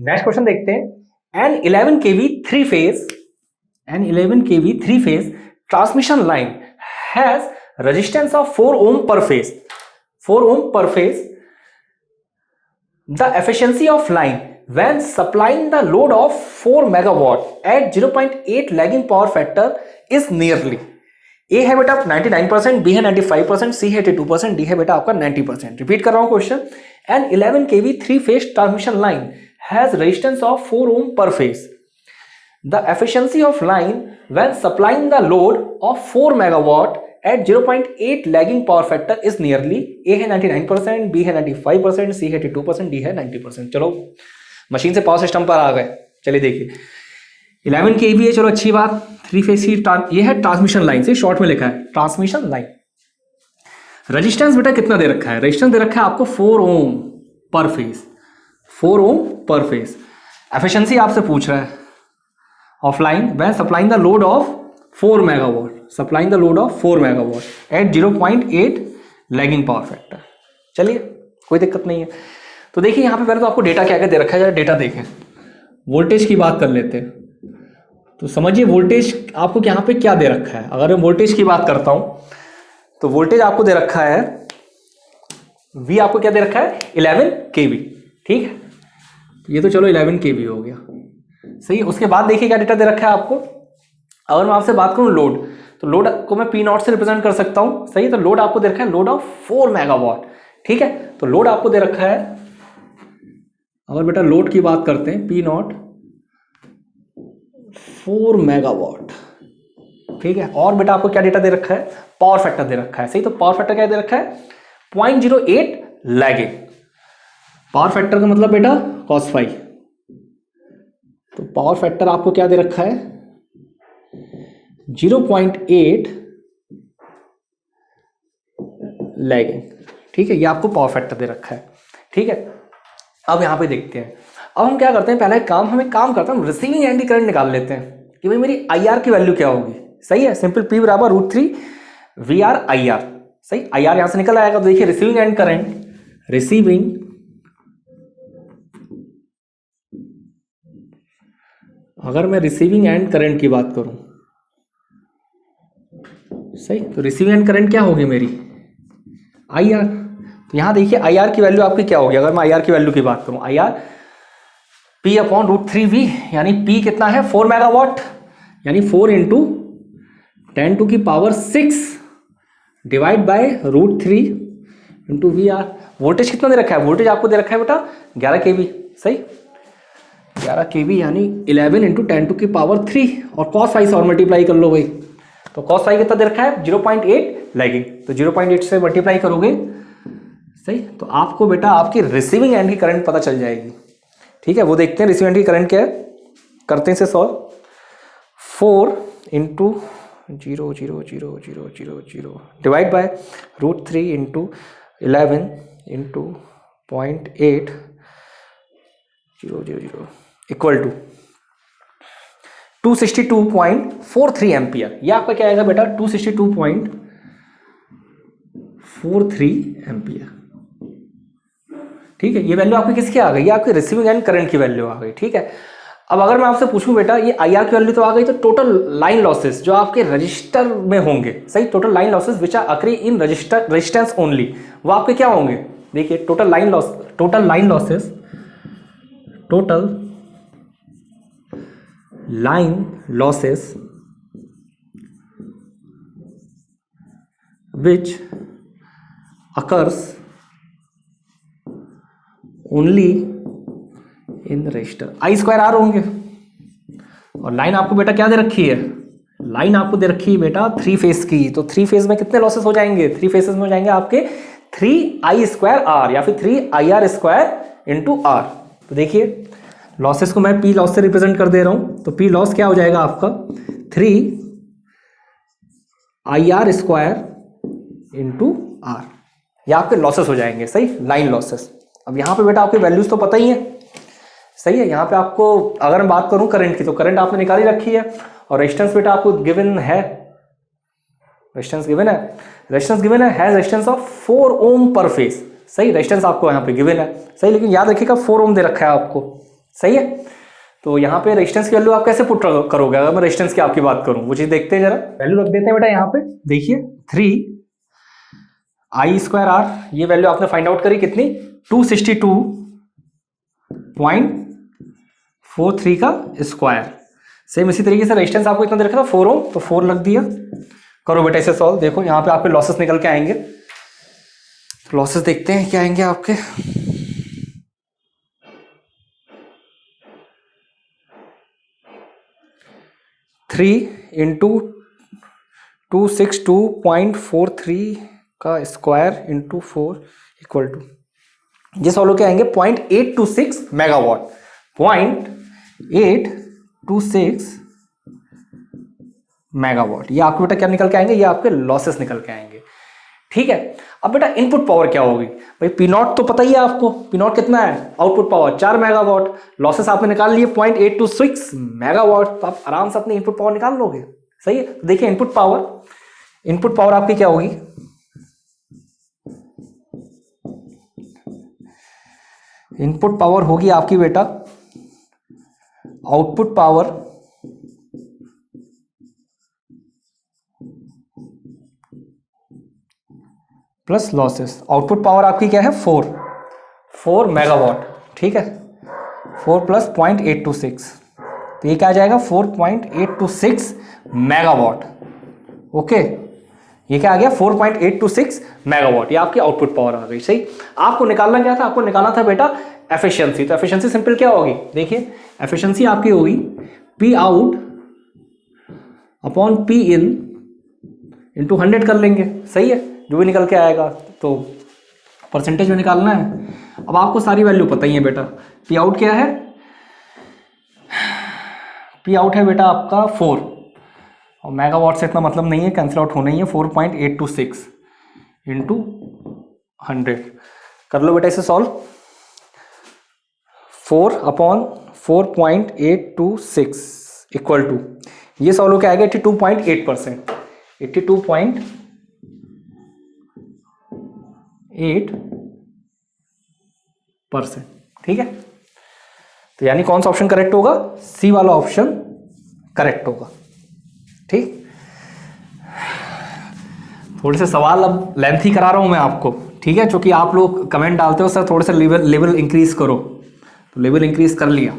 Next question देखते हैं। An 11 kV three phase transmission line has resistance of 4 ohm per phase. 4 ohm per phase. The efficiency of line when supplying the load of 4 megawatt at 0.8 lagging power factor is nearly. ए है बेटा 99%, B है 95%, सी है 82%, D है बेटा आपका 90%। Repeat कर रहा हूं question. An 11 kV three phase transmission line has resistance of 4 ohm per phase. The efficiency of line when supplying the load of 4 megawatt at 0.8 lagging power factor is nearly. A है 99%, B है 95%, C है 82%, D है 90%। चलो machine से power system पर आ गए। चलिए देखिए 11 kV है, चलो अच्छी बात। थ्री फेज की ये है ट्रांसमिशन लाइन, से शॉर्ट में लिखा है ट्रांसमिशन लाइन। रेजिस्टेंस बेटा कितना दे रखा है? रेजिस्टेंस दे रखा है आपको 4 ohm पर फेज, 4 ohm पर फेज। एफिशिएंसी आपसे पूछ रहा है of line when supplying the load of 4 megawatt, supplying the load of 4 megawatt at 0.8 lagging power factor। चलिए कोई दिक्कत नहीं है। तो देखिए यहाँ पे पहले तो आपको डेटा क्या क्या दे रखा है, जरा डेटा देखें। वोल्टेज की बात कर लेते हैं, तो समझिए वोल्टेज आपको यहाँ पे क्या दे रखा है। अगर मैं वोल्टेज की बात करता हूँ तो वोल्टेज आपको दे रखा है, V आपको क्या दे रखा है 11 kV, ठीक है। ये तो चलो 11 kV हो गया, सही है। उसके बाद देखिए क्या डेटा दे रखा है आपको। अगर मैं आपसे बात करूं लोड, तो लोड को मैं P नॉट से रिप्रेजेंट कर सकता हूं, सही है। तो लोड आपको दे रखा है लोड ऑफ 4 मेगावाट, ठीक है। तो लोड आपको दे रखा है, अगर बेटा लोड की बात करते हैं P नॉट 4 मेगावाट, ठीक है। और बेटा आपको क्या डेटा दे रखा है, पावर फैक्टर दे रखा है, सही। तो पावर फैक्टर क्या दे रखा है 0.08 लैगिंग। पावर फैक्टर का मतलब बेटा cos फाई। तो पावर फैक्टर आपको क्या दे रखा है 0.8 लैगिंग, ठीक है। ये आपको पावर फैक्टर दे रखा है, ठीक है। अब यहां पे देखते हैं, अब हम क्या करते हैं, पहला काम हमें काम करते हैं, हम रिसीविंग एंड की करंट निकाल लेते हैं कि भाई मेरी आईआर की वैल्यू क्या होगी, सही है। सिंपल P बराबर √3 VR IR, सही। आईआर यहां से निकल आएगा। तो देखिए रिसीविंग एंड करंट, रिसीविंग अगर मैं रिसीविंग एंड करंट की बात करूं, सही, तो रिसीविंग एंड करंट क्या होगी मेरी आईआर। तो यहां देखिए आईआर की वैल्यू आपकी क्या होगी। अगर मैं आईआर की वैल्यू की बात करूं, आईआर P अपॉन √3V, यानी P कितना है 4 मेगावाट, यानी 4 into 10⁶ divide by √3 into VR। Voltage कितना दे रखा है, वोल्टेज आपको दे रखा है बेटा 11 kV, सही। 11 kV यानी 11 इंटू 10⁻³ और cos फाई से और मल्टीप्लाई कर लो भाई। तो cos फाई कितना दे रखा है 0.8 लैगिंग, तो 0.8 से मल्टीप्लाई करोगे, सही। तो आपको बेटा आपकी रिसीविंग एंड की करंट पता चल जाएगी, ठीक है। वो देखते हैं रिसीविंग एंड की करंट क्या है, करते हैं इसे solve. 4 into 0.00000 divide by √3 into 11 into 0.800 equal to 262.43 ampere. ये आपका क्या आएगा बेटा 262.43 एम्पियर, ठीक है। ये वैल्यू आपकी किसकी आ गई, ये आपकी रिसीविंग एंड करंट की वैल्यू आ गई, ठीक है। अब अगर मैं आपसे पूछूं बेटा ये आईआर की वैल्यू तो आ गई, तो टोटल लाइन लॉसेस जो आपके रजिस्टर में होंगे, सही। Total line losses which are occurring in resistance only, वो आपके क्या होंगे। देखिए total line losses which occurs only in register I²R होंगे। और लाइन आपको बेटा क्या दे रखी है, लाइन आपको दे रखी है बेटा 3 फेज की। तो 3 फेज में कितने लॉसेस हो जाएंगे, 3 फेजेस में हो जाएंगे आपके 3I²R या फिर 3IR² इंटू R। तो देखिए लॉसेस को मैं P लॉस से रिप्रेजेंट कर दे रहा हूं। तो P लॉस क्या हो जाएगा आपका 3IR² इंटू R। ये आपके लॉसेस हो जाएंगे, सही, लाइन लॉसेस। अब यहाँ पे बेटा आपकी वैल्यूज तो पता ही है, सही है। यहाँ पे आपको अगर मैं बात करूं करंट की, तो करंट आपने निकाली रखी है। और रेजिस्टेंस बेटा आपको गिवन है, रेजिस्टेंस गिवन है हैज रेजिस्टेंस ऑफ 4 ओम पर फेज, सही। रेजिस्टेंस आपको यहाँ पे गिवन है, सही। लेकिन याद रखिएगा 4 ओम दे रखा है आपको, सही है। तो यहाँ पे रेजिस्टेंस की वैल्यू आप कैसे पुट करोगे, अगर मैं रेजिस्टेंस की आपकी बात करूं, वो चीज देखते हैं जरा। वैल्यू रख देते हैं बेटा यहाँ पे, देखिए 3I²R, ये वैल्यू आपने फाइंड आउट करी कितनी, 262.43 का स्क्वायर। सेम इसी तरीके से रेजिस्टेंस आपको इतना दे रखा था 4 ओम, तो 4 लग दिया। करो बेटा इसे सॉल्व, देखो यहाँ पे आपके लॉसेस निकल के आएंगे। तो लॉसेस देखते हैं क्या आएंगे आपके। 3 इंटू 262.43 का स्क्वायर इंटू 4 इक्वल टू, ये सॉल्व के आएंगे 0.826 मेगावाट। 0.826 मेगावाट, ये आपके बेटा क्या निकल के आएंगे, ये आपके लॉसेस निकल के आएंगे। ठीक है, अब बेटा इनपुट पावर क्या होगी भाई, पी नॉट तो पता ही है आपको, पी नॉट कितना है, आउटपुट पावर 4 मेगावाट, लॉसेस आपने निकाल लिए 0.826 मेगावाट, तो आप आराम से अपनी इनपुट पावर निकाल लोगे। सही है, तो देखिए इनपुट पावर आपकी क्या होगी, इनपुट पावर होगी आपकी बेटा output power plus losses. Output power आपकी क्या है 4 मेगावाट, ठीक है, 4 प्लस 0.826, तो ये क्या आ जाएगा 4.826 मेगावाट। ओके, ये क्या आ गया 4.826 मेगावाट, ये आपकी आउटपुट पावर आ गई। सही, आपको निकालना क्या था, आपको निकालना था बेटा एफिशिएंसी। तो एफिशिएंसी सिंपल क्या होगी, देखिए एफिशिएंसी आपकी होगी P out upon P in into 100 कर लेंगे। सही है, जो भी निकल के आएगा, तो परसेंटेज में निकालना है। अब आपको सारी वैल्यू पता ही है बेटा, पी आउट क्या है, पी आउट है बेटा आपका 4, और मेगावाट से इतना मतलब नहीं है, कैंसिल आउट होना ही है, 4.826 इंटू 100 कर लो बेटा इसे सॉल्व। 4 अपॉन 4.826 इक्वल टू, ये सॉल्व क्या आएगा 82.8%, 82.8%। ठीक है, तो यानी कौन सा ऑप्शन करेक्ट होगा, सी वाला ऑप्शन करेक्ट होगा। ठीक, थोड़े से सवाल अब लेंथी करा रहा हूं मैं आपको, ठीक है, क्योंकि आप लोग कमेंट डालते हो सर थोड़े से लेवल इंक्रीज करो, तो लेवल इंक्रीज कर लिया।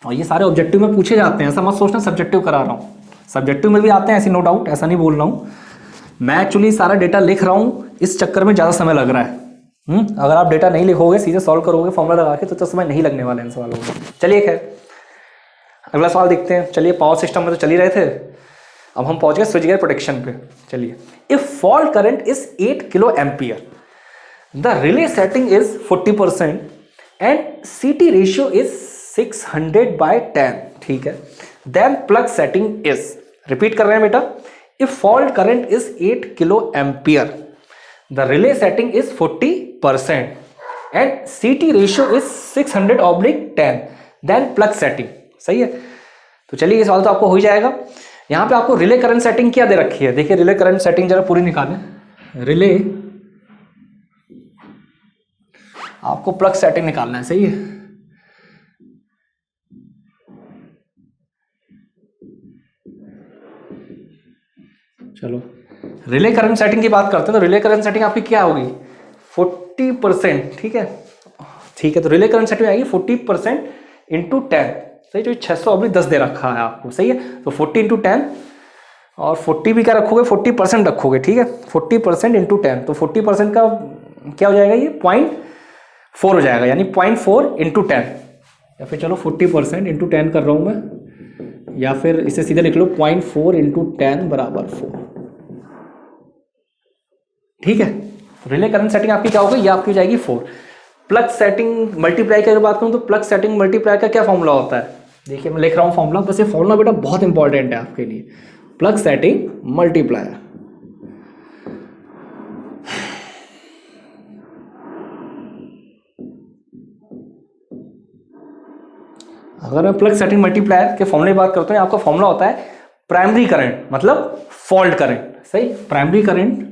और ये सारे ऑब्जेक्टिव में पूछे जाते हैं, ऐसा मत सोचना सब्जेक्टिव करा रहा हूं, सब्जेक्टिव में भी आते हैं ऐसी, नो डाउट, ऐसा नहीं बोल रहा हूं। मैं एक्चुअली सारा डेटा लिख रहा हूं, इस चक्कर में ज़्यादा समय लग रहा है। अगर आप डेटा नहीं लिखोगे, सीधे सॉल्व करोगे फॉर्मूला लगा के, तो समय नहीं लगने वाला इन सवालों में। चलिए खैर अगला सवाल देखते हैं। चलिए पावर सिस्टम में तो चल ही रहे थे, अब हम पहुंच गए स्विच गियर प्रोटेक्शन पे। चलिए, if fault current is 8 kilo ampere, the relay setting is 40% and CT ratio is 600/10। ठीक है, then plug setting is, repeat कर रहे हैं बेटा, if fault current is 8 kilo ampere, the relay setting is 40% and CT ratio is 600/10, then plug setting. सही है, तो चलिए ये सवाल तो आपको हो ही जाएगा। यहां पे आपको रिले करंट सेटिंग क्या दे रखी है, देखिए रिले करंट सेटिंग जरा पूरी निकालें। रिले आपको प्लग सेटिंग निकालना है। सही है, चलो रिले करंट सेटिंग की बात करते हैं। तो रिले करंट सेटिंग आपकी क्या होगी 40%। ठीक है, ठीक है, तो रिले करंट सेटिंग आएगी 40% इंटू 10। सही, जो 600/10 दे रखा है आपको। सही है, तो 40 इंटू 10, और 40 भी क्या रखोगे 40% रखोगे। ठीक है, 40% इंटू 10, तो 40% का क्या हो जाएगा, ये 0.4 हो जाएगा, यानी 0.4 इंटू 10, या फिर चलो 40% इंटू 10 कर रहा हूं मैं, या फिर इसे सीधे लिख लो 0.4 इंटू 10 बराबर 4। ठीक है, रिले करंट सेटिंग आपकी क्या होगी, ये आपकी हो जाएगी 4। प्लग सेटिंग मल्टीप्लाई की बात करूं तो प्लग सेटिंग मल्टीप्लाई का क्या फॉर्मूला होता है, देखिए मैं लिख रहा हूं फॉर्मूला, बस ये फॉर्मूला बेटा बहुत इंपॉर्टेंट है आपके लिए। प्लग सेटिंग मल्टीप्लायर, अगर मैं प्लग सेटिंग मल्टीप्लायर के फॉर्मूले की बात करता हूं, आपका फॉर्मूला होता है प्राइमरी करंट मतलब फॉल्ट करंट। सही, primary current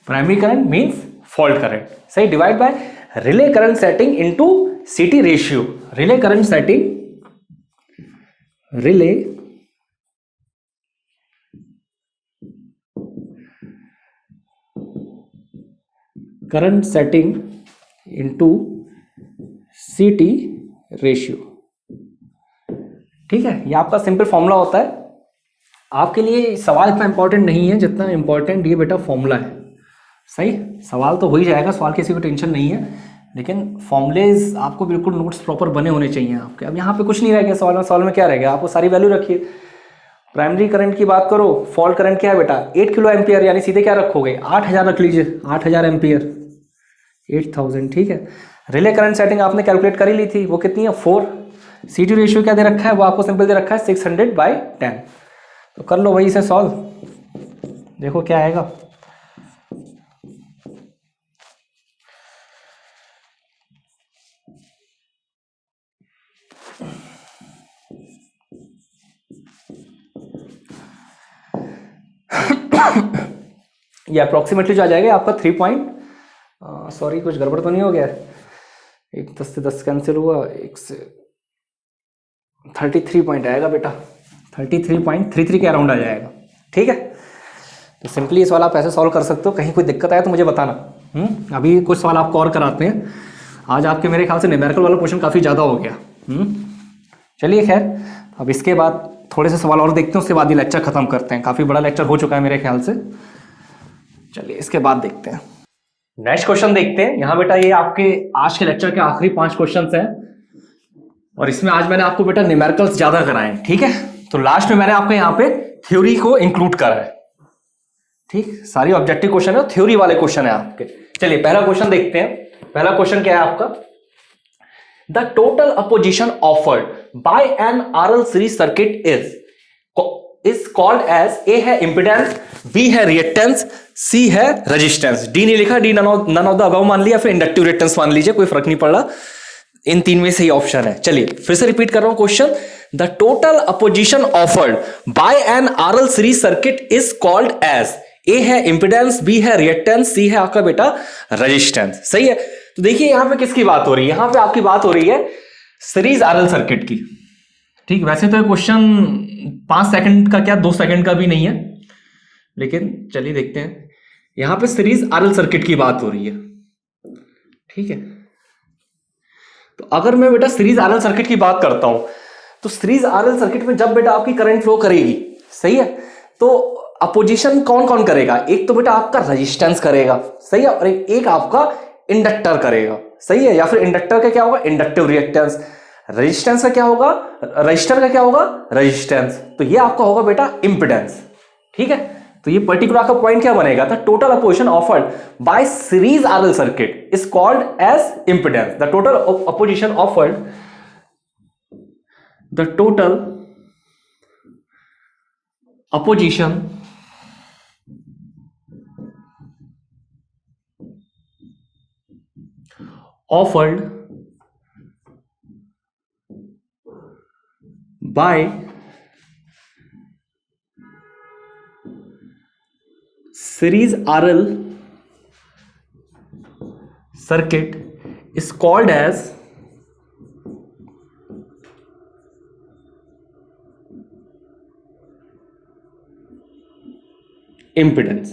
primary current means fault current, सही, divide by relay current setting into CT ratio. Relay current setting, relay current setting into CT ratio. ठीक है, ये आपका सिंपल फॉर्मूला होता है। आपके लिए सवाल इतना इंपॉर्टेंट नहीं है जितना इंपॉर्टेंट ये बेटा फॉर्मूला है। सही, सवाल तो हो ही जाएगा, सवाल किसी को टेंशन नहीं है, लेकिन फॉर्मूलेज आपको बिल्कुल नोट्स प्रॉपर बने होने चाहिए आपके। अब यहाँ पे कुछ नहीं रह गया सवाल में क्या रह गया, आपको सारी वैल्यू रखिए। प्राइमरी करंट की बात करो, फॉल्ट करंट क्या है बेटा 8 किलो एम्पियर, यानी सीधे क्या रखोगे 8000 रख लीजिए, 8000 एम्पियर 8000। ठीक है, रिले करंट सेटिंग आपने कैलकुलेट कर ही ली थी, वो कितनी है 4। सीटी रेशियो क्या दे रखा है, वो आपको सिंपल दे रखा है 600/10। तो कर लो भाई इसे सॉल्व, देखो क्या आएगा। ये अप्रोक्सीमेटली जो आ जाएगा आपका 3 सॉरी कुछ गड़बड़ तो नहीं हो गया, एक 10 से 10 कैंसिल हुआ, एक से 33 पॉइंट आएगा बेटा, 33.33 के अराउंड आ जाएगा। ठीक है, तो सिंपली ये सवाल आप ऐसे सॉल्व कर सकते हो। कहीं कोई दिक्कत आए तो मुझे बताना। अभी कुछ सवाल आपको और कराते हैं। आज आपके मेरे ख्याल से न्यूमेरिकल वाला क्वेश्चन काफ़ी ज़्यादा हो गया। चलिए खैर, अब इसके बाद थोड़े से सवाल और देखते हैं, उसके बाद ये लेक्चर खत्म करते हैं। काफ़ी बड़ा लेक्चर हो चुका है मेरे ख्याल से। चलिए इसके बाद देखते हैं, नेक्स्ट क्वेश्चन देखते हैं। यहाँ बेटा ये आपके आज के लेक्चर के आखिरी 5 क्वेश्चन हैं, और इसमें आज मैंने आपको बेटा न्यूमेरिकल्स ज़्यादा कराए हैं। ठीक है, तो लास्ट में मैंने आपको यहाँ पे थ्योरी को इंक्लूड करा है। ठीक, सारी ऑब्जेक्टिव क्वेश्चन है, थ्योरी वाले क्वेश्चन है आपके। चलिए पहला क्वेश्चन देखते हैं। पहला क्वेश्चन क्या है आपका, the total opposition offered by an RL series circuit is called as, A है इंपिडेंस, बी है रिएक्टेंस, सी है रेजिस्टेंस। डी नहीं लिखा, D none of the above मान लिया, फिर इंडक्टिव रिएक्टेंस मान लीजिए, कोई फर्क नहीं पड़ रहा, इन 3 में से ही ऑप्शन है। चलिए फिर से रिपीट कर रहा हूं question, the total opposition offered by an RL series circuit is called as, A है इंपिडेंस, बी है रिएक्टेंस, सी है आपका बेटा रेजिस्टेंस। सही है, तो देखिए यहां पे किसकी बात हो रही है, यहां पे आपकी बात हो रही है सीरीज आरएल सर्किट की। ठीक, वैसे तो क्वेश्चन 5 सेकंड का क्या 2 सेकंड का भी नहीं है, लेकिन चलिए देखते हैं। यहां पे सीरीज आरएल सर्किट की बात हो रही है। ठीक है, तो अगर मैं बेटा सीरीज आरएल सर्किट की बात करता हूं, तो सीरीज आरएल सर्किट में जब बेटा आपकी करंट फ्लो करेगी, सही है, तो अपोजिशन कौन कौन करेगा, एक तो बेटा आपका रेजिस्टेंस करेगा, सही है, और एक आपका इंडक्टर करेगा, सही है, या फिर इंडक्टर का क्या होगा इंडक्टिव रिएक्टेंस, रेजिस्टेंस का क्या होगा, रजिस्टर का क्या होगा रेजिस्टेंस, तो ये आपका होगा बेटा इंपिडेंस। ठीक है, तो ये पर्टिकुलर आपका पॉइंट क्या बनेगा, the total opposition offered by series RL circuit is called as impedance. The total opposition offered, the total opposition offered by series RL circuit is called as impedance।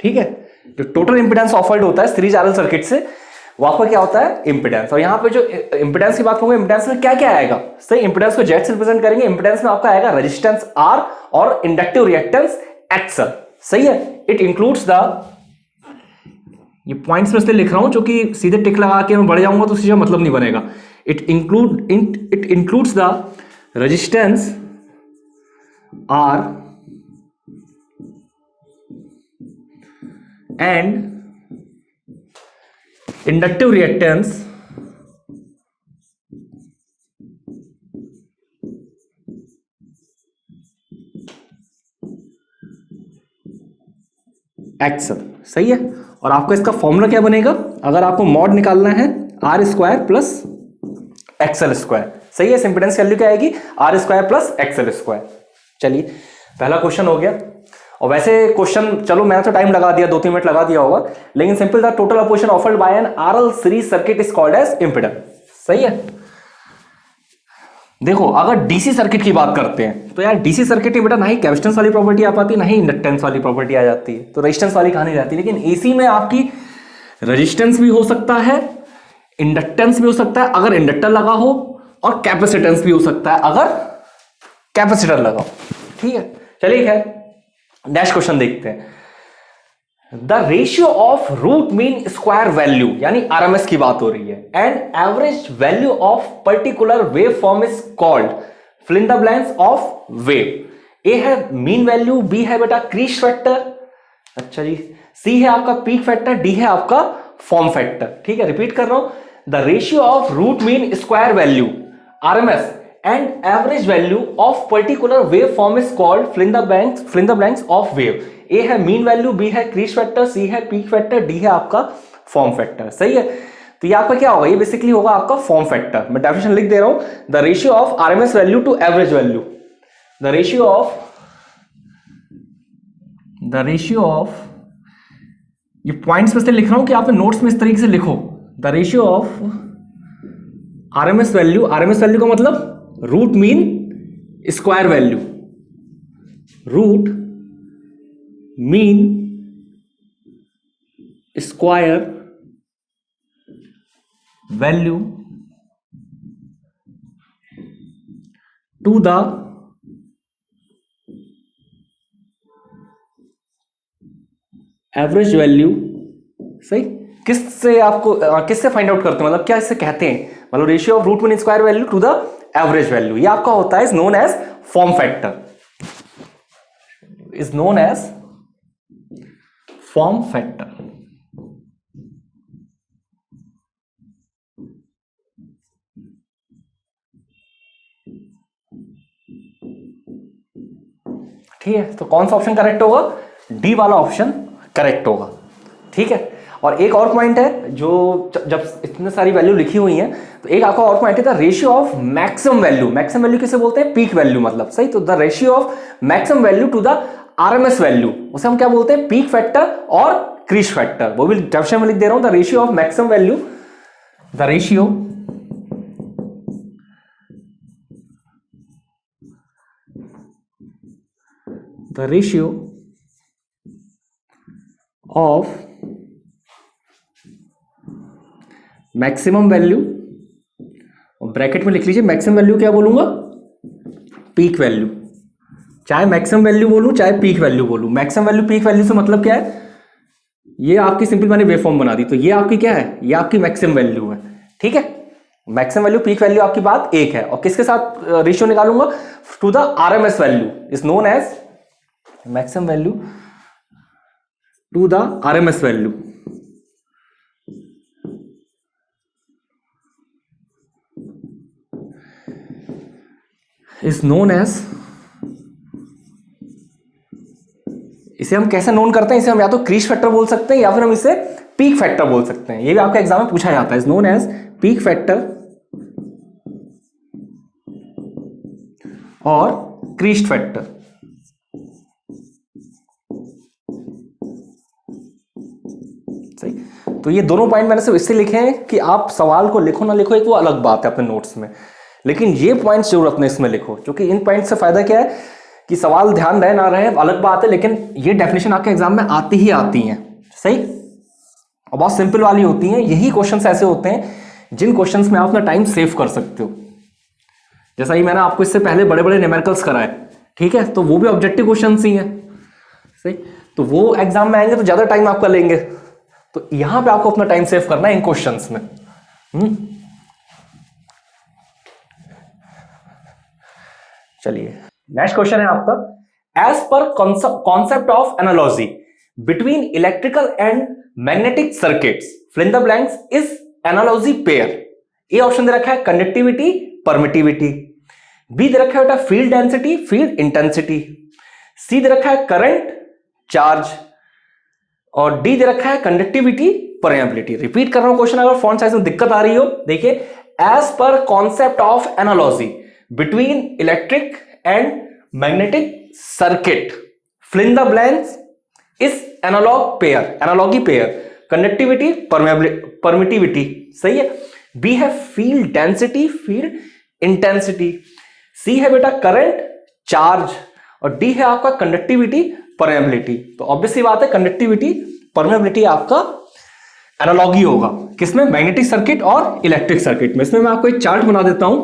ठीक है, जो टोटल इंपिडेंस ऑफर्ड होता है series RL circuit से, वो आपका क्या होता है इंपिडेंस। और यहां पे जो इंपिडेंस की बात होगी, इंपिडेंस में क्या क्या आएगा, सही, इंपिडेंस को जेड से रिप्रेजेंट करेंगे, इंपिडेंस में आपका आएगा रेजिस्टेंस आर और इंडक्टिव रिएक्टेंस एक्सएल। सही है, इट इंक्लूड्स द, ये पॉइंट्स में इसलिए लिख रहा हूं जो कि सीधे टिक लगा के मैं बढ़ जाऊंगा तो सीधा मतलब नहीं बनेगा। It includes the resistance R and inductive reactance XL. सही है, और आपका इसका फॉर्मूला क्या बनेगा, अगर आपको मॉड निकालना है R square plus XL square. सही है, इंपिडेंस वैल्यू क्या आएगी R square plus XL square. चलिए पहला क्वेश्चन हो गया, और वैसे क्वेश्चन, चलो मैंने तो टाइम लगा दिया, 2-3 मिनट लगा दिया होगा, लेकिन simple the total opposition offered by an RL series circuit is called as impedance. सही है। देखो अगर डीसी सर्किट की बात करते हैं तो यार डीसी सर्किट में बेटा ना ही कैपेसिटेंस वाली प्रॉपर्टी आ पाती, ना ही इंडक्टेंस वाली प्रॉपर्टी आ जाती है, तो रेजिस्टेंस वाली कहानी रहती है। लेकिन एसी में आपकी रेजिस्टेंस भी हो सकता है, इंडक्टेंस भी हो सकता है अगर इंडक्टर लगा हो, और कैपेसिटेंस भी हो सकता है अगर कैपेसिटर लगा हो। ठीक है, चलिए खैर नेक्स्ट क्वेश्चन देखते हैं। The ratio of root mean square value, यानी आरएमएस की बात हो रही है, and average value of particular wave form is called, fill in the blanks of wave. A है मीन वैल्यू, बी है बेटा क्रीज फैक्टर, अच्छा जी, सी है आपका पीक फैक्टर, डी है आपका फॉर्म फैक्टर। ठीक है, रिपीट कर रहा हूं, the ratio of root mean square value RMS and average value of particular wave form is called, fill in the blanks of wave. A है मीन वैल्यू, बी है crest factor, C है peak factor, D है आपका form factor. सही है, तो ये आपका क्या होगा, ये बेसिकली होगा आपका फॉर्म फैक्टर। मैं डेफिनेशन लिख दे रहा हूं, the ratio of RMS value to average value, the ratio of ये पॉइंट्स में से लिख रहा हूं कि आप नोट्स में इस तरीके से लिखो, the ratio of RMS value, RMS value का मतलब root mean square value, root mean square value to the average value. सही, किससे आपको किससे फाइंड आउट करते हैं, मतलब क्या इससे कहते हैं, मतलब ratio of root mean square value to the average value, ये आपका होता है is known as form factor, is known as form factor. ठीक है, तो कौन सा ऑप्शन करेक्ट होगा, डी वाला ऑप्शन करेक्ट होगा। ठीक है, और एक और पॉइंट है जो जब इतने सारी वैल्यू लिखी हुई हैं तो एक आपका और पॉइंट है the ratio of maximum value, maximum value किसे बोलते हैं, पीक वैल्यू मतलब। सही, तो the ratio of maximum value to the RMS value, उसे हम क्या बोलते हैं, पीक फैक्टर और क्रीज फैक्टर। वो भी डेफिनेशन में लिख दे रहा हूं, the ratio of maximum value, the ratio of maximum value, bracket में लिख लीजिए मैक्सिमम वैल्यू क्या बोलूंगा, पीक वैल्यू, चाहे मैक्सिमम वैल्यू बोलूं चाहे पीक वैल्यू बोलूं, मैक्सिमम वैल्यू पीक वैल्यू से मतलब क्या है, ये आपकी सिंपल मैंने वेवफॉर्म बना दी, तो ये आपकी क्या है, ये आपकी मैक्सिमम वैल्यू है। ठीक है, मैक्सिमम वैल्यू पीक वैल्यू आपकी बात एक है, और किसके साथ रेशियो निकालूंगा, to the RMS value is known as maximum value to the RMS value is known as, इसे हम कैसे नोन करते हैं, इसे हम या तो क्रीज फैक्टर बोल सकते हैं या फिर हम इसे पीक फैक्टर बोल सकते हैं, ये भी आपका एग्जाम में पूछा जाता है, is known as peak factor और क्रीज फैक्टर। सही, तो ये दोनों पॉइंट मैंने सिर्फ इससे लिखे हैं कि आप सवाल को लिखो ना लिखो एक वो अलग बात है अपने नोट्स में, लेकिन ये पॉइंट्स जरूर अपने इसमें लिखो, क्योंकि इन पॉइंट से फायदा क्या है कि सवाल ध्यान रहे ना रहे अलग बात है, लेकिन ये डेफिनेशन आपके एग्जाम में आती ही आती हैं। सही, और बहुत सिंपल वाली होती हैं, यही क्वेश्चंस ऐसे होते हैं जिन क्वेश्चंस में आप अपना टाइम सेव कर सकते हो। जैसा ही मैंने आपको इससे पहले बड़े बड़े न्यूमेरिकल्स कराए, ठीक है, तो वो भी ऑब्जेक्टिव क्वेश्चंस ही हैं। सही, तो वो एग्जाम में आएंगे तो ज्यादा टाइम आपका लेंगे, तो यहां पे आपको अपना टाइम सेव करना है इन क्वेश्चंस में। चलिए नेक्स्ट क्वेश्चन है आपका, as per concept of analogy between electrical and magnetic circuits, fill in the blanks is analogy pair. A option दे रखा है कंडक्टिविटी परमिटिविटी, बी दे रखा है बेटा field density field intensity, C दे रखा है करंट चार्ज, और डी दे रखा है कंडक्टिविटी परमेबिलिटी। रिपीट कर रहा हूं क्वेश्चन, अगर फॉन्ट साइज में दिक्कत आ रही हो देखिए, as per concept of analogy between electric and magnetic circuit, fill in the blanks is analog pair, analogy pair, conductivity, permittivity, सही है। बी है field density, field intensity, C है बेटा करंट, चार्ज, और डी है आपका कंडक्टिविटी, परमेबिलिटी। तो obviously बात है कंडक्टिविटी, परमेबिलिटी आपका एनालॉगी होगा किसमें, मैग्नेटिक सर्किट और इलेक्ट्रिक सर्किट में। इसमें मैं आपको एक चार्ट बना देता हूं,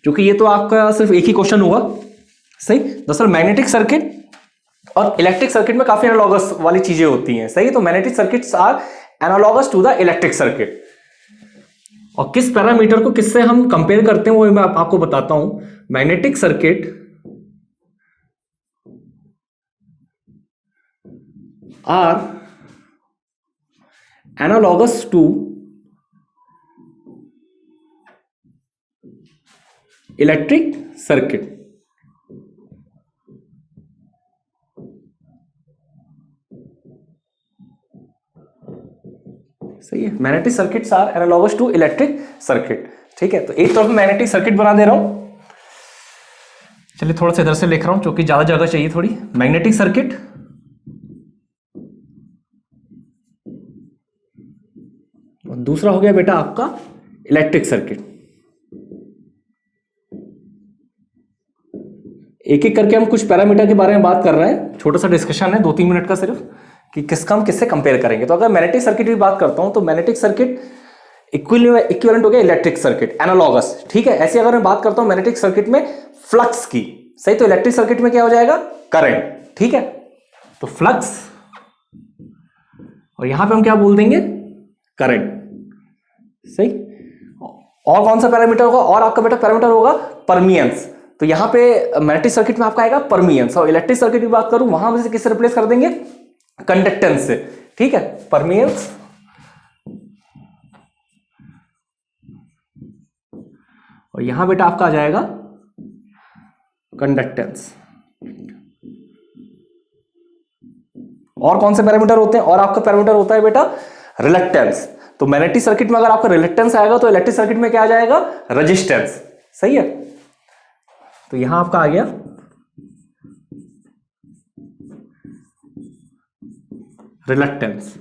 क्योंकि ये तो आपका सिर्फ एक ही क्वेश्चन होगा, सही। दरअसल मैग्नेटिक सर्किट और इलेक्ट्रिक सर्किट में काफी एनालॉगस वाली चीजें होती हैं, सही। तो magnetic circuits are analogous to the electric circuit. और किस पैरामीटर को किससे हम कंपेयर करते हैं वो मैं आपको बताता हूं। Magnetic circuit are analogous to electric circuit. सही है, magnetic circuits are analogous to electric circuit, ठीक है। तो एक तरफ मैग्नेटिक सर्किट बना दे रहा हूं, चलिए थोड़ा सा इधर से लिख रहा हूं क्योंकि ज्यादा जगह चाहिए थोड़ी। मैग्नेटिक सर्किट और दूसरा हो गया बेटा आपका इलेक्ट्रिक सर्किट। एक एक करके हम कुछ पैरामीटर के बारे में बात कर रहे हैं, छोटा सा डिस्कशन है 2-3 मिनट का सिर्फ, कि किसका हम किससे कंपेयर करेंगे। तो अगर मैग्नेटिक सर्किट की बात करता हूं तो मैग्नेटिक सर्किट इक्विवेलेंट हो गया इलेक्ट्रिक सर्किट, एनालॉगस, ठीक है। ऐसे अगर मैं बात करता हूं मैग्नेटिक सर्किट में फ्लक्स की, सही, तो इलेक्ट्रिक सर्किट में क्या हो जाएगा, करंट, ठीक है। तो फ्लक्स और यहां पे हम क्या बोल देंगे, करंट, सही। और कौन सा पैरामीटर होगा, और आपका बेटा पैरामीटर होगा परमियंस। तो यहां पे मैग्नेटिक सर्किट में आपका आएगा परमियंस, और इलेक्ट्रिक सर्किट की बात करूं वहां से किससे रिप्लेस कर देंगे, कंडक्टेंस से, ठीक है। परमियंस और यहां बेटा आपका आ जाएगा कंडक्टेंस। और कौन से पैरामीटर होते हैं, और आपका पैरामीटर होता है बेटा रिलक्टेंस। तो मैग्नेटिक सर्किट में अगर आपका रिलक्टेंस आएगा तो इलेक्ट्रिक सर्किट में क्या आ जाएगा, रेजिस्टेंस, सही है। तो यहां आपका आ गया रिलक्टेंस,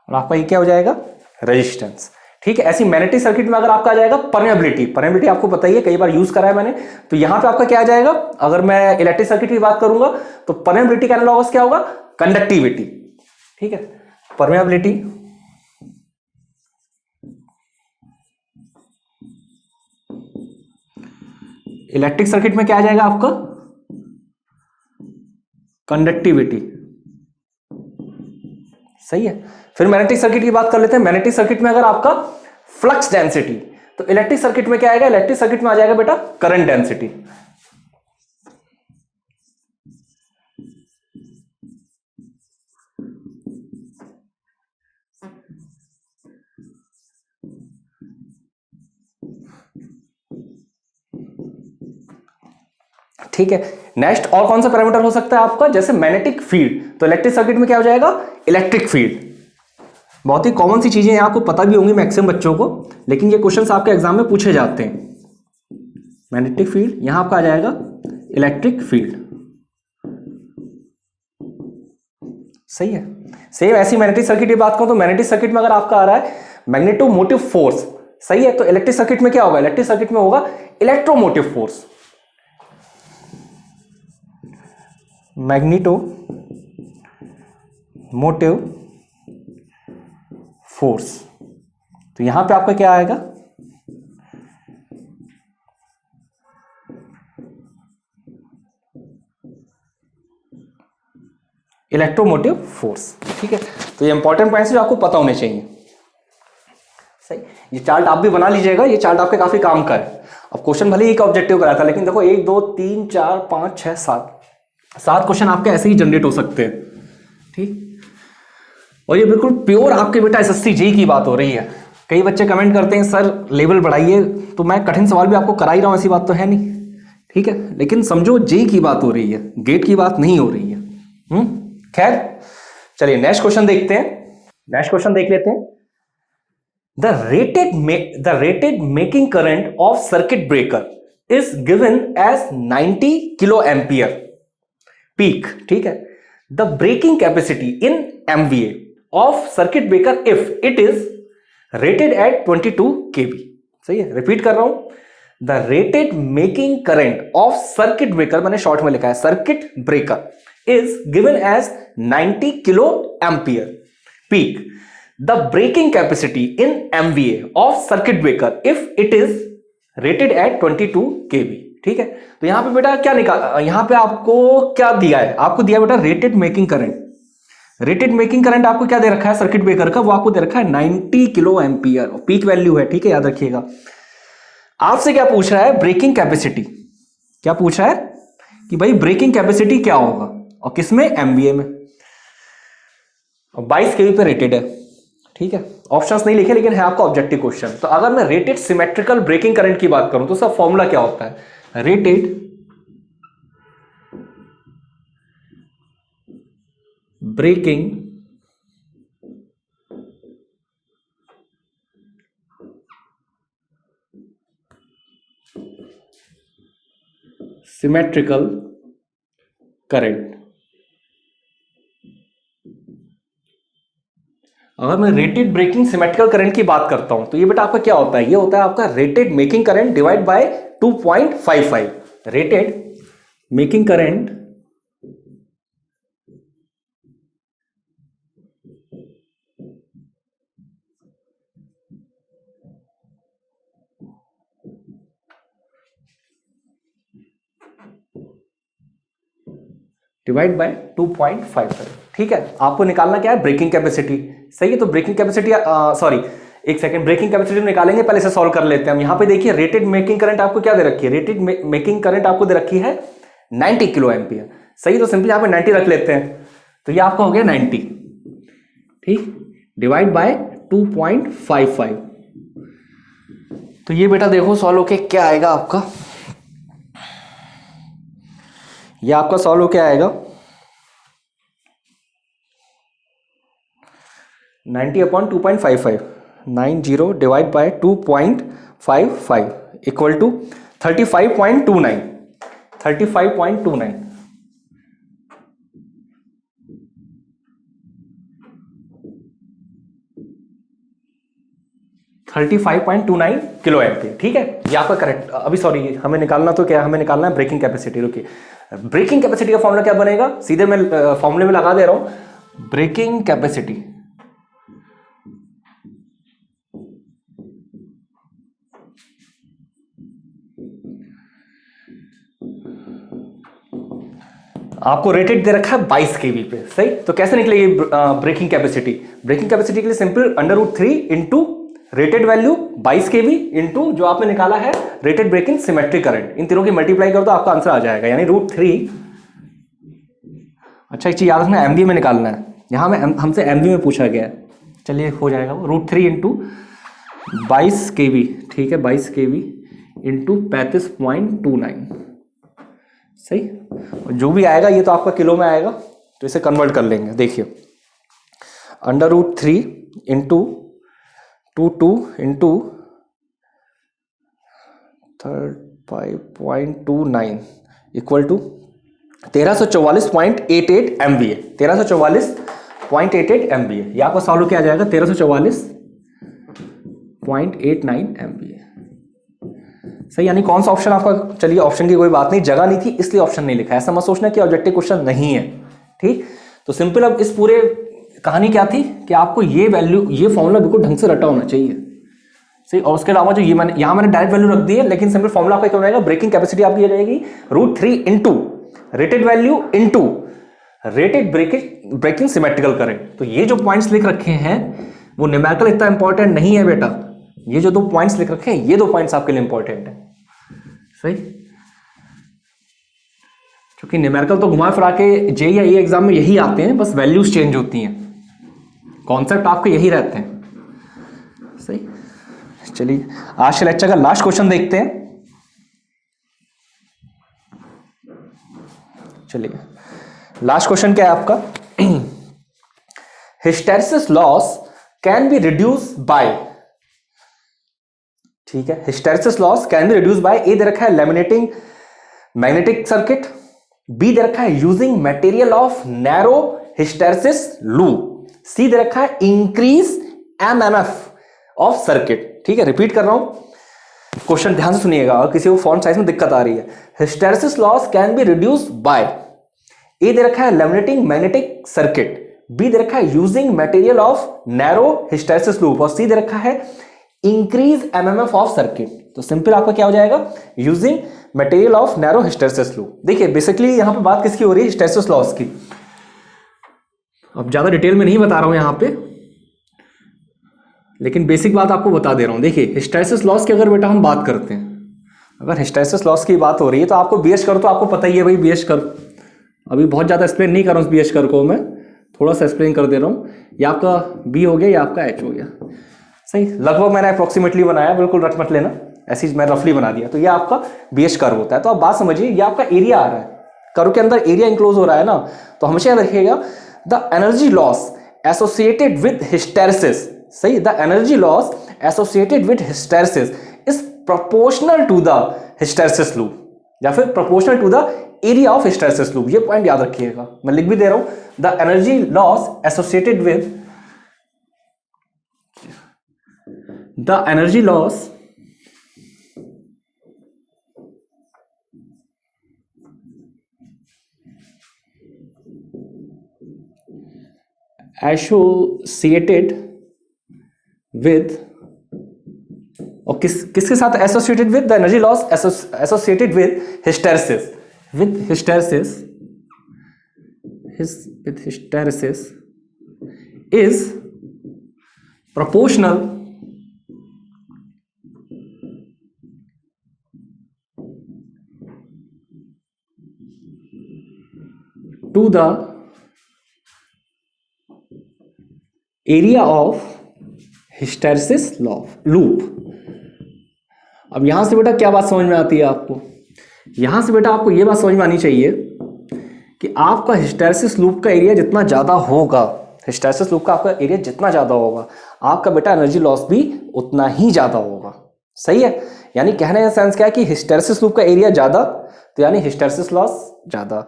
और आपका ये क्या हो जाएगा, रेजिस्टेंस, ठीक है। ऐसी मैग्नेटिक सर्किट में अगर आपका आ जाएगा परमेबिलिटी, परमेबिलिटी आपको पता ही है, कई बार यूज करा है मैंने। तो यहां पे आपका क्या आ जाएगा, अगर मैं इलेक्ट्रिक सर्किट की बात करूंगा तो परमेबिलिटी का एनालॉगस क्या होगा, कंडक्टिविटी, ठीक है। परमेबिलिटी इलेक्ट्रिक सर्किट में क्या आ जाएगा आपका, कंडक्टिविटी, सही है। फिर मैग्नेटिक सर्किट की बात कर लेते हैं। मैग्नेटिक सर्किट में अगर आपका फ्लक्स डेंसिटी, तो इलेक्ट्रिक सर्किट में क्या आएगा, इलेक्ट्रिक सर्किट में आ जाएगा बेटा करंट डेंसिटी। ठीक है। नेक्स्ट और कौन सा पैरामीटर हो सकता है आपका, जैसे मैग्नेटिक फील्ड, तो इलेक्ट्रिक सर्किट में क्या हो जाएगा, इलेक्ट्रिक फील्ड। बहुत ही कॉमन सी चीजें आपको पता भी होंगी मैक्सिमम बच्चों को, लेकिन ये क्वेश्चंस आपके एग्जाम में पूछे जाते हैं। मैग्नेटिक फील्ड, यहां आपका आ जाएगा इलेक्ट्रिक फील्ड, सही है। सेम ऐसी मैग्नेटिक सर्किट की बात करूं तो मैग्नेटिक सर्किट में अगर आपका आ रहा है मैग्नेटोमोटिव फोर्स, सही है, तो इलेक्ट्रिक सर्किट में क्या होगा, इलेक्ट्रिक सर्किट में होगा इलेक्ट्रोमोटिव फोर्स, मैग्नेटोमोटिव फोर्स। तो यहां पे आपका क्या आएगा, इलेक्ट्रोमोटिव फोर्स, ठीक है। तो ये इंपॉर्टेंट पॉइंट्स जो आपको पता होने चाहिए, सही। ये चार्ट आप भी बना लीजिएगा, ये चार्ट आपके काफी काम का है। अब क्वेश्चन भले ही एक ऑब्जेक्टिव कराया था, लेकिन देखो 1 2 3 4 5 6 7 क्वेश्चन आपके ऐसे ही जनरेट हो सकते हैं, ठीक। और ये बिल्कुल प्योर आपके बेटा एसएससी जेईई की बात हो रही है। कई बच्चे कमेंट करते हैं सर लेवल बढ़ाइए, तो मैं कठिन सवाल भी आपको करा ही रहा हूं, ऐसी बात तो है नहीं, ठीक है। लेकिन समझो जेईई की बात हो रही है, गेट की बात नहीं हो रही है। खैर चलिए नेक्स्ट क्वेश्चन देखते हैं। नेक्स्ट क्वेश्चन देख लेते हैं। The rated making current of circuit breaker is given as 90 kilo ampere peak, ठीक है। The breaking capacity in MVA of circuit breaker if it is rated at 22 kV. सही है, repeat कर रहा हूं, the rated making current of circuit breaker, मैंने short में लिखा है circuit breaker, is given as 90 kilo ampere peak. The breaking capacity in MVA of circuit breaker if it is rated at 22 केवी, ठीक है। तो यहां पे बेटा क्या निकाल, यहां पे आपको क्या दिया है, आपको दिया बेटा rated making current. Rated making current आपको क्या दे रखा है सर्किट ब्रेकर का, वो आपको दे रखा है 90 किलो एम्पियर, पीक वैल्यू है, ठीक है, याद रखिएगा। आपसे क्या पूछ रहा है, ब्रेकिंग कैपेसिटी, क्या पूछ रहा है कि भाई ब्रेकिंग कैपेसिटी क्या होगा, और किसमें, एमवीए में, और 22 केवी पे रेटेड है, ठीक है। ऑप्शंस नहीं लिखे लेकिन है आपका ऑब्जेक्टिव क्वेश्चन। तो अगर मैं रेटेड सिमेट्रिकल ब्रेकिंग करंट की बात करूं तो उसका फॉर्मूला क्या होता है, रेटेड ब्रेकिंग सिमेट्रिकल करंट। अगर मैं रेटेड ब्रेकिंग सिमेट्रिकल करंट की बात करता हूं तो ये बेटा आपका क्या होता है, ये होता है आपका rated making current divide by 2.55। Rated making current divide by 2.55, ठीक है। आपको निकालना क्या है, ब्रेकिंग कैपेसिटी, सही है। तो ब्रेकिंग कैपेसिटी, सॉरी एक सेकंड, ब्रेकिंग कैपेसिटी निकालेंगे, पहले से सॉल्व कर लेते हैं हम। यहां पे देखिए रेटेड मेकिंग करंट आपको क्या दे रखी है, रेटेड मेकिंग करंट आपको दे रखी है 90 किलो एम्पियर, सही। तो सिंपली यहां पे 90 रख लेते हैं, तो ये आपका हो गया 90, ठीक, डिवाइड बाय 2.55। तो ये बेटा देखो सॉल्व होके क्या आएगा आपका, ये आपका सॉल्व होके आएगा 90 upon 2.55, 90 divide by 2.55 equal to 35.29, 35.29। Kilo ampere, ठीक है, ये आपका करेक्ट। अभी सॉरी, हमें निकालना तो क्या, हमें निकालना है ब्रेकिंग कैपेसिटी। रुकिए, ब्रेकिंग कैपेसिटी का फॉर्मूला क्या बनेगा, सीधे मैं फॉर्मूले में लगा दे रहा हूं, ब्रेकिंग कैपेसिटी आपको रेटेड दे रखा है 22 केवी पे, सही। तो कैसे निकलेगी ब्रेकिंग कैपेसिटी, ब्रेकिंग कैपेसिटी के लिए सिंपल √3 इंटू रेटेड वैल्यू 22 केवी इंटू जो आपने निकाला है रेटेड ब्रेकिंग सिमेट्रिक करंट, इन तीनों की मल्टीप्लाई करो तो आपका आंसर आ जाएगा, यानी √3। अच्छा एक चीज याद रखना, एमवी में निकालना है, यहां में हमसे एमवी में पूछा गया है, चलिए हो जाएगा वो √3 इंटू 22 केवी, ठीक है, 22 केवी इंटू 35.29, सही। जो भी आएगा ये तो आपका किलो में आएगा, तो इसे कन्वर्ट कर लेंगे। देखिए √3 into 22 into 35.29 equal to 1344.88 MVA, 1344.88 MVA। ये आपका सॉल्व क्या आ जाएगा, 1344.89 MVA, सही। यानी कौन सा ऑप्शन आपका, चलिए ऑप्शन की कोई बात नहीं, जगह नहीं थी इसलिए ऑप्शन नहीं लिखा है, ऐसा मत सोचना कि ऑब्जेक्टिव क्वेश्चन नहीं है, ठीक। तो सिंपल अब इस पूरे कहानी क्या थी कि आपको ये वैल्यू, ये फॉर्मूला बिल्कुल ढंग से रटा होना चाहिए, सही। और उसके अलावा जो ये मैंने यहां मैंने डायरेक्ट वैल्यू रख दी है, लेकिन सिंपल फॉर्मूला आपका क्या रहेगा, ब्रेकिंग कैपेसिटी आपकी आ जाएगी √3 into rated value into rated breaking symmetrical current. तो ये जो पॉइंट्स लिख रखे हैं वो न्यूमेरिकल इतना इंपॉर्टेंट नहीं है बेटा, ये जो 2 पॉइंट्स लिख रखे हैं ये 2 पॉइंट्स आपके लिए इंपॉर्टेंट है, सही। क्योंकि न्यूमेरिकल तो घुमा फिरा के जे या ई एग्जाम में यही आते हैं, बस वैल्यूज चेंज होती हैं, कॉन्सेप्ट आपके यही रहते हैं, सही। चलिए आज के लेक्चर का लास्ट क्वेश्चन देखते हैं। चलिए लास्ट क्वेश्चन क्या है आपका, hysteresis loss can be reduce by, ठीक है। Hysteresis loss can be reduce by, A दे रखा है लैमिनेटिंग मैग्नेटिक सर्किट, बी दे रखा है using material of narrow hysteresis loop, C दे रखा है इंक्रीज एमएमएफ ऑफ सर्किट। ठीक है, रिपीट कर रहा हूं, क्वेश्चन ध्यान से सुनिएगा, और किसी को फॉन्ट साइज में दिक्कत आ रही है। Hysteresis loss can be reduce by, A दे रखा है लैमिनेटिंग मैग्नेटिक सर्किट, बी दे रखा है using material of narrow hysteresis loop, और सी दे रखा है इंक्रीज एमएमएफ ऑफ सर्किट। तो सिंपल आपका क्या हो जाएगा, using material of narrow hysteresis loop. देखिए बेसिकली यहां पे बात किसकी हो रही है, हिस्टैरिसीस लॉस की। अब ज्यादा डिटेल में नहीं बता रहा हूं यहां पे, लेकिन बेसिक बात आपको बता दे रहा हूं। देखिए हिस्टैरिसीस लॉस की अगर बेटा हम बात करते हैं, अगर हिस्टैरिसीस लॉस की बात हो रही है तो आपको बीएच कर्व तो आपको पता ही है भाई, बीएच कर्व अभी बहुत ज्यादा एक्सप्लेन नहीं कर रहा हूं, बीएच कर्व को मैं थोड़ा सा एक्सप्लेन कर दे रहा हूं। ये आपका बी हो गया, या आपका एच हो गया, सही। लगभग मैंने अप्रोक्सीमेटली बनाया, बिल्कुल रट मत लेना, ऐसी मैं रफली बना दिया। तो ये आपका बीएच कर्व होता है। तो आप बात समझिए, ये आपका एरिया आ रहा है, कर्व के अंदर एरिया इंक्लोज हो रहा है ना, तो हमेशा रखिएगा the energy loss associated with hysteresis, सही, the energy loss associated with hysteresis is proportional to the hysteresis loop, या फिर proportional to the area of hysteresis loop. ये पॉइंट याद रखिएगा, मैं लिख भी दे रहा हूं, the energy loss associated with the energy loss associated with, और किसके साथ associated with, the energy loss associated with hysteresis, with hysteresis is proportional to the area of hysteresis loop। अब यहां से बेटा क्या बात समझ में आती है आपको, यहां से बेटा आपको यह बात समझ में आनी चाहिए कि आपका हिस्टैरिसीस लूप का एरिया जितना ज्यादा होगा, हिस्टैरिसीस लूप का आपका एरिया जितना ज्यादा होगा, आपका बेटा एनर्जी लॉस भी उतना ही ज्यादा होगा, सही है। यानी कहने का सेंस क्या है कि हिस्टैरिसीस लूप का एरिया ज्यादा, तो यानी हिस्टैरिसीस लॉस ज्यादा,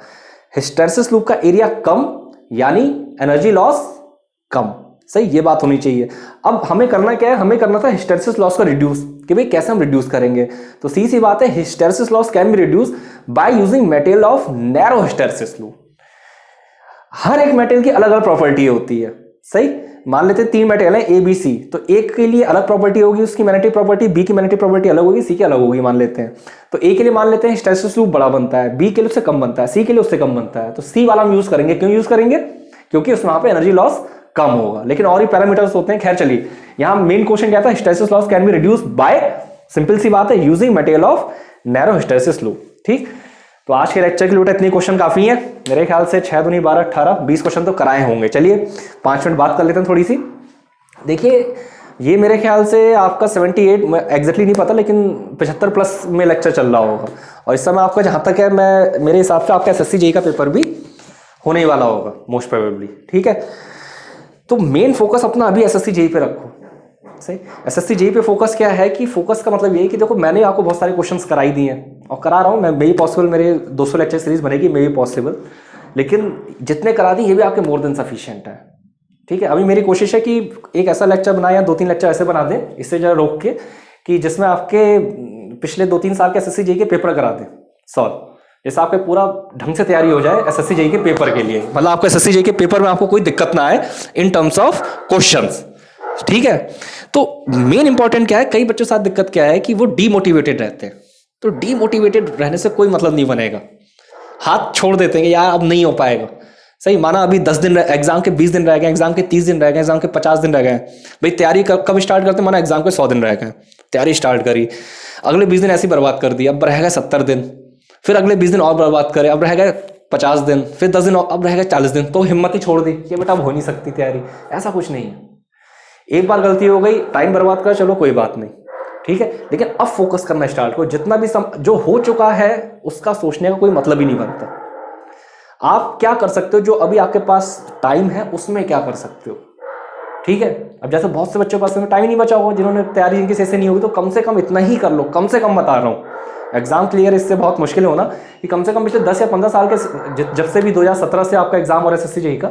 हिस्टैरिसीस लूप का एरिया कम, यानी एनर्जी लॉस कम, सही, ये बात होनी चाहिए। अब हमें करना क्या है, हमें करना था हिस्टैरिसीस लॉस को रिड्यूस, कि भाई कैसे हम रिड्यूस करेंगे। तो सी बात है, hysteresis loss can be reduce by using material of narrow hysteresis loop. हर एक मेटेरियल की अलग अलग प्रॉपर्टी होती है, सही। मान लेते हैं 3 मेटेरियल है ए बी सी, तो एक के लिए अलग प्रॉपर्टी होगी, उसकी मैग्नेटिक प्रॉपर्टी, बी की मैग्नेटिक प्रॉपर्टी अलग होगी, सी की अलग होगी, मान लेते हैं। तो ए के लिए मान लेते हैं हिस्टैरिसीस लूप बड़ा बनता है, बी के लिए उससे कम बनता है, सी के लिए उससे कम बनता है। तो सी वाला हम यूज करेंगे, क्यों यूज करेंगे, क्योंकि उसमें वहां पे एनर्जी लॉस कम होगा। लेकिन और ही पैरामीटर्स होते हैं, खैर चलिए, यहां मेन क्वेश्चन क्या था, hysteresis loss can be reduce by, simple C बात है, using material of narrow hysteresis loop. ठीक, तो आज के लेक्चर के लिए बेटा इतने क्वेश्चन काफी हैं, मेरे ख्याल से 6 दूनी 12 18 20 क्वेश्चन तो कराए होंगे। चलिए 5 मिनट बात कर लेते हैं थोड़ी सी। देखिए ये मेरे ख्याल से आपका 78, एग्जैक्टली नहीं पता, लेकिन 75 प्लस में लेक्चर चल रहा होगा। और इस समय आपका जहां तक है, मैं मेरे हिसाब से आपका एसएससी जेईई का पेपर भी होने ही वाला होगा मोस्ट प्रोबेबली। ठीक है, तो मेन फोकस अपना अभी एसएससी जेईई पे रखो, सही। एसएससी जेईई पे फोकस क्या है कि फोकस का मतलब ये है कि देखो मैंने आपको बहुत सारे क्वेश्चंस कराई दिए हैं और करा रहा हूँ मैं, मे भी पॉसिबल मेरे 200 लेक्चर सीरीज बनेगी, मे भी पॉसिबल, लेकिन जितने करा दी ये भी आपके मोर देन सफिशिएंट है। ठीक है, अभी मेरी कोशिश है कि एक ऐसा लेक्चर बनाए या 2-3 लेक्चर ऐसे बना दें, इससे जरा रोक के, कि जिसमें आपके पिछले 2-3 साल के एसएससी जेईई के पेपर करा दें सॉल्व, जैसे आपके पूरा ढंग से तैयारी हो जाए एसएससी जेईई के पेपर के लिए, मतलब आपको एसएससी जेईई के पेपर में आपको कोई दिक्कत ना आए इन टर्म्स ऑफ क्वेश्चंस। ठीक है, तो मेन इंपॉर्टेंट क्या है, कई बच्चों के साथ दिक्कत क्या है कि वो डीमोटिवेटेड रहते हैं। तो डीमोटिवेटेड रहने से कोई मतलब नहीं बनेगा, हाथ छोड़ देते हैं कि यार अब नहीं हो पाएगा, सही। माना अभी 10 दिन, एग्जाम के 20 दिन रह गए, एग्जाम के 30 दिन रह गए, एग्जाम के 50 दिन रह गए, भाई तैयारी कब स्टार्ट करते हैं, माना एग्जाम के 100 दिन रह गए, तैयारी स्टार्ट करी, अगले 20 दिन ऐसी बर्बाद कर दी, अब रह गए 70 दिन, फिर अगले 20 दिन और बर्बाद करे, अब रह गए 50 दिन, फिर 10 दिन, अब रह गए 40 दिन, तो हिम्मत ही छोड़ दी कि बेटा अब हो नहीं सकती तैयारी। ऐसा कुछ नहीं है, एक बार गलती हो गई, टाइम बर्बाद कर, चलो कोई बात नहीं, ठीक है, लेकिन अब फोकस करना स्टार्ट करो। जितना भी जो हो चुका है उसका सोचने का कोई मतलब ही नहीं बनता। आप क्या कर सकते हो, जो अभी आपके पास टाइम है उसमें क्या कर सकते हो, ठीक है, अब जैसे बहुत से बच्चों के पास में टाइम ही नहीं बचा होगा, जिन्होंने तैयारी जिनकी सही से नहीं होगी, तो कम से कम इतना ही कर लो, कम से कम बता रहा हूँ। एग्जाम क्लियर इससे बहुत मुश्किल होना कि कम से कम पिछले 10 या 15 साल के, जब से भी 2017 से आपका एग्जाम और एसएससी जेईई का,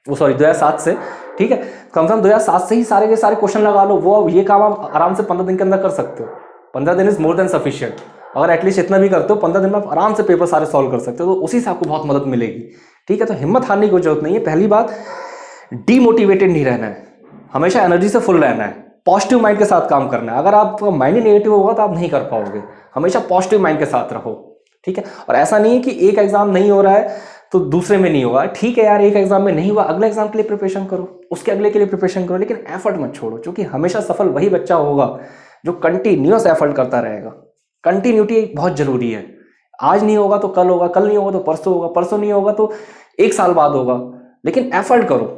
वो सॉरी 2007 से, ठीक है, कम से कम 2007 से ही सारे के सारे क्वेश्चन लगा लो। वो ये काम आप आराम से 15 दिन के अंदर कर सकते हो। 15 दिन इज मोर देन सफिशिएंट। अगर एटलीस्ट इतना भी करते हो 15 दिन में आप आराम से पेपर सारे सॉल्व कर सकते हो, तो उसी से आपको बहुत मदद मिलेगी। ठीक है, तो हिम्मत हारने की जरूरत नहीं है। पहली बात, डीमोटिवेटेड नहीं रहना है, हमेशा एनर्जी से फुल रहना है, पॉजिटिव माइंड के साथ काम करना है। अगर आपका माइंड ही नेगेटिव होगा तो आप नहीं कर पाओगे। हमेशा पॉजिटिव माइंड के साथ रहो, ठीक है। और ऐसा नहीं है कि एक एग्जाम नहीं हो रहा है तो दूसरे में नहीं होगा। ठीक है यार, एक एग्जाम में नहीं हुआ, अगले एग्जाम के लिए प्रिपरेशन करो, उसके अगले के लिए प्रिपरेशन करो, लेकिन एफर्ट मत छोड़ो। क्योंकि हमेशा सफल वही बच्चा होगा जो कंटिन्यूअस एफर्ट करता रहेगा। कंटिन्यूटी बहुत जरूरी है। आज नहीं होगा तो कल होगा, कल नहीं होगा तो परसों होगा, परसों नहीं होगा तो 1 साल बाद होगा, लेकिन एफर्ट करो।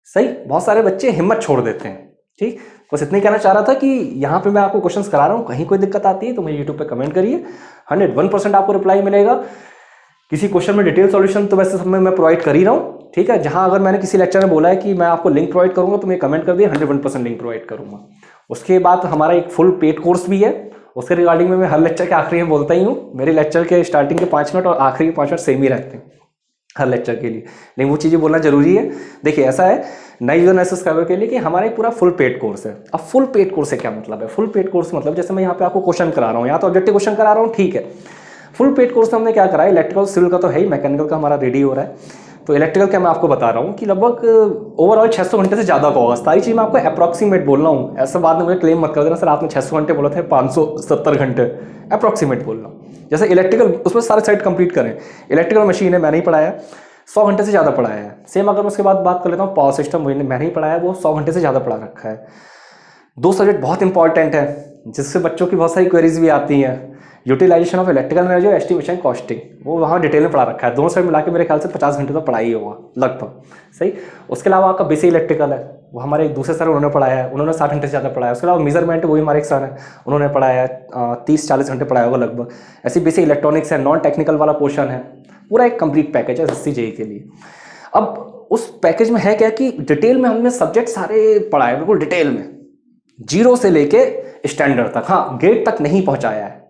सही, बहुत सारे बच्चे हिम्मत छोड़ देते हैं। ठीक, बस इतने कहना चाह रहा था कि यहाँ पे मैं आपको क्वेश्चंस करा रहा हूँ, कहीं कोई दिक्कत आती है तो मुझे यूट्यूब पे कमेंट करिए, 101% आपको रिप्लाई मिलेगा। किसी क्वेश्चन में डिटेल सॉल्यूशन तो वैसे सब में मैं प्रोवाइड कर ही रहा हूँ। ठीक है, जहाँ अगर मैंने किसी लेक्चर में बोला है कि मैं आपको लिंक प्रोवाइड करूँगा तो मैं कमेंट कर दिए, 101% लिंक प्रोवाइड करूँगा। उसके बाद हमारा एक फुल पेड कोर्स भी है, उसके रिगार्डिंग में मैं हर लेक्चर के आखिरी में बोलता ही हूँ। मेरे लेक्चर के स्टार्टिंग के 5 मिनट और आखिरी के 5 मिनट सेम ही रहते हैं हर लेक्चर के लिए, लेकिन वो चीज़ें बोलना जरूरी है। देखिए ऐसा है नए यूजर नए सब्सक्राइबर के लिए कि हमारा एक पूरा फुल पेड कोर्स है। अब फुल पेड कोर्स से क्या मतलब है? फुल पेड कोर्स मतलब जैसे मैं यहाँ पे आपको क्वेश्चन करा रहा हूँ, यहाँ तो ऑब्जेक्टिव क्वेश्चन करा रहा हूँ, ठीक है। फुल पेड कोर्स में हमने क्या करा है, इलेक्ट्रिकल सिविल का तो है ही, मैकेनिकल का हमारा रेडी हो रहा है। तो इलेक्ट्रिकल का मैं आपको बता रहा हूँ कि लगभग ओवरऑल 600 घंटे से ज़्यादा का होगा। सारी चीज़ मैं आपको अप्रॉक्सीमेट बोल रहा हूँ, ऐसा बाद में मुझे क्लेम मत कर देना सर आपने 600 घंटे बोला था, 570 घंटे, अप्रॉक्सीमेट बोल रहा हूँ। जैसे इलेक्ट्रिकल उसमें सारे साइड कंप्लीट करें, इलेक्ट्रिकल मशीन है मैंने ही पढ़ाया, 100 घंटे से ज़्यादा पढ़ाया है। सेम अगर मैं उसके बाद बात कर लेता हूँ पावर सिस्टम, मैंने ही पढ़ाया, वो 100 घंटे से ज़्यादा पढ़ा रखा है। 2 सब्जेक्ट बहुत इंपॉर्टेंट है जिससे बच्चों की बहुत सारी क्वेरीज भी आती हैं, यूटिलाइजेशन ऑफ इलेक्ट्रिकल एनर्जी और एस्टिमेशन कॉस्टिंग, वो वहाँ डिटेल में पढ़ा रखा है। दोनों साइड मिला के मेरे ख्याल से 50 घंटे तो पढ़ाई होगा लगभग। सही, उसके अलावा आपका बेसिक इलेक्ट्रिकल है, वो हमारे एक दूसरे सर उन्होंने पढ़ाया है, उन्होंने 60 घंटे से ज़्यादा पढ़ाया है। उसके अलावा मेजरमेंट वही हमारे एक सर है, उन्होंने पढ़ाया है 30-40 घंटे पढ़ाया होगा लगभग। ऐसी बेसिक इलेक्ट्रॉनिक्स है, नॉन टेक्निकल वाला पोर्शन है, पूरा एक कंप्लीट पैकेज है एसएससी जेईई के लिए। अब उस पैकेज में है क्या कि डिटेल में हमने सब्जेक्ट सारे पढ़ाए, बिल्कुल डिटेल में, 0 से लेके स्टैंडर्ड तक। हाँ, गेट तक नहीं पहुंचाया है,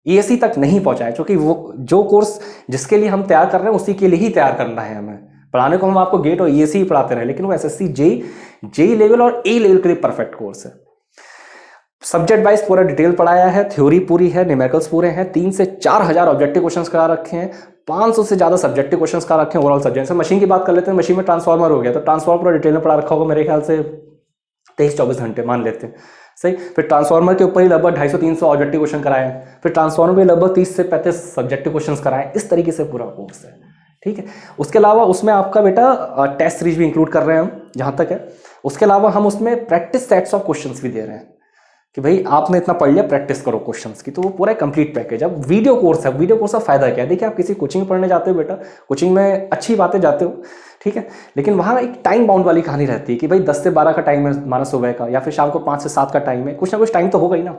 ईएससी तक नहीं पहुंचाया, क्योंकि वो जो कोर्स जिसके लिए हम तैयार कर रहे हैं उसी के लिए ही तैयार करना है हमें। पढ़ाने को हम आपको गेट और ईएससी ही पढ़ाते रहे, लेकिन वो एसएससी जेईई लेवल और ए लेवल के लिए परफेक्ट कोर्स है। सब्जेक्ट वाइज पूरा डिटेल पढ़ाया है, थ्योरी पूरी है, न्यूमेरिकल्स पूरे हैं, 3 से 4 हज़ार ऑब्जेक्टिव क्वेश्चंस करा रखे हैं, 500 से ज़्यादा सब्जेक्टिव क्वेश्चंस करा रखे हैं ओवरऑल सब्जेक्ट। मशीन की बात कर लेते हैं, मशीन में ट्रांसफार्मर हो गया तो ट्रांसफार्मर पूरा डिटेल में पढ़ा रखा होगा मेरे ख्याल से 23-24 घंटे मान लेते हैं। सही, फिर ट्रांसफार्मर के ऊपर ही लगभग 250-300 ऑब्जेक्टिव क्वेश्चन कराए हैं, फिर ट्रांसफार्मर में लगभग 30 से 35 सब्जेक्टिव क्वेश्चंस कराए। इस तरीके से पूरा कोर्स है, ठीक है। उसके अलावा उसमें आपका बेटा टेस्ट सीरीज भी इंक्लूड कर रहे हैं हम, जहाँ तक है। उसके अलावा हम उसमें प्रैक्टिस सेट्स ऑफ क्वेश्चंस भी दे रहे हैं कि भाई आपने इतना पढ़ लिया, प्रैक्टिस करो क्वेश्चंस की, तो वो पूरा कंप्लीट पैकेज। अब वीडियो कोर्स है, वीडियो कोर्स का फायदा क्या है? देखिए, आप किसी कोचिंग में पढ़ने जाते हो बेटा, कोचिंग में अच्छी बातें जाते हो, ठीक है, लेकिन वहाँ एक टाइम बाउंड वाली कहानी रहती है कि भाई 10 से 12 का टाइम है माना सुबह का, या फिर शाम को 5 से 7 का टाइम है, कुछ ना कुछ टाइम तो होगा ही ना।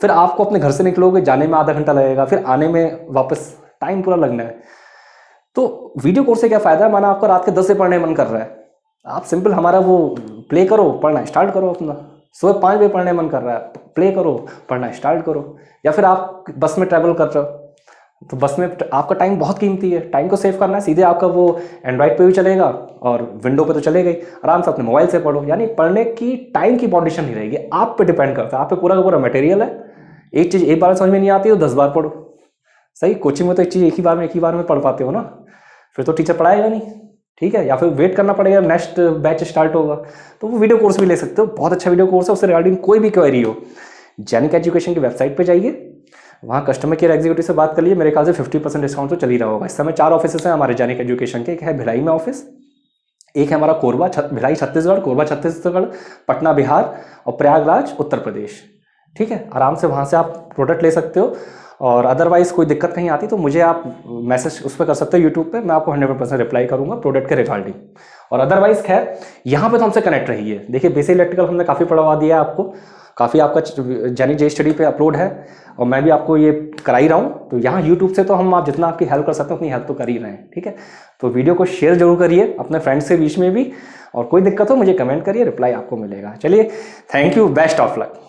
फिर आपको अपने घर से निकलोगे, जाने में आधा घंटा लगेगा, फिर आने में वापस टाइम पूरा लगना है। तो वीडियो कोर्स से क्या फायदा है? माना आपको रात के 10 से पढ़ने मन कर रहा है, आप सिंपल हमारा वो प्ले करो, पढ़ना स्टार्ट करो अपना। सुबह 5 बजे पढ़ने मन कर रहा है, प्ले करो, पढ़ना स्टार्ट करो। या फिर आप बस में ट्रैवल कर रहे हो तो बस में आपका टाइम बहुत कीमती है, टाइम को सेव करना है। सीधे आपका वो एंड्रॉइड पे भी चलेगा और विंडो पे तो चलेगा ही, आराम से अपने मोबाइल से पढ़ो। यानी पढ़ने की टाइम की बाउंडेशन नहीं रहेगी, आप पे डिपेंड करता है, आप पे पूरा का पूरा मटेरियल है। एक चीज़ एक बार समझ में नहीं आती तो 10 बार पढ़ो। सही, कोचिंग में तो एक चीज़ एक ही बार में पढ़ पाते हो ना, फिर तो टीचर पढ़ाएगा नहीं, ठीक है, या फिर वेट करना पड़ेगा, नेक्स्ट बैच स्टार्ट होगा। तो वो वीडियो कोर्स भी ले सकते हो, बहुत अच्छा वीडियो कोर्स है। उससे रिगार्डिंग कोई भी क्वेरी हो, जेनिक एजुकेशन की वेबसाइट पे जाइए, वहाँ कस्टमर केयर एग्जीक्यूटिव से बात कर लिए, मेरे ख्याल से 50% डिस्काउंट तो चल ही रहा होगा। इस समय 4 ऑफिस हैं हमारे जेनिक एजुकेशन के। एक है भिलाई में ऑफिस, एक है हमारा कोरबा भिलाई छत्तीसगढ़, कोरबा छत्तीसगढ़, पटना बिहार और प्रयागराज उत्तर प्रदेश, ठीक है। आराम से वहाँ से आप प्रोडक्ट ले सकते हो, और अदरवाइज कोई दिक्कत नहीं आती तो मुझे आप मैसेज उस पर कर सकते हो यूट्यूब पे, मैं आपको 100% रिप्लाई करूंगा प्रोडक्ट के रिगार्डिंग। और अदरवाइज खैर यहाँ पे तो हमसे कनेक्ट रहिए। देखिए, बेसिक इलेक्ट्रिकल हमने काफ़ी पढ़वा दिया है आपको, काफ़ी आपका जेनिक जेईई स्टडी पे अपलोड है, और मैं भी आपको ये करा ही रहा हूँ। तो यहाँ यूट्यूब से तो हम आप जितना आपकी हेल्प कर सकते हैं उतनी हेल्प तो कर ही रहे हैं, ठीक है। तो वीडियो को शेयर जरूर करिए अपने फ्रेंड्स के बीच में भी, और कोई दिक्कत हो मुझे कमेंट करिए, रिप्लाई आपको मिलेगा। चलिए, thank you, best of luck.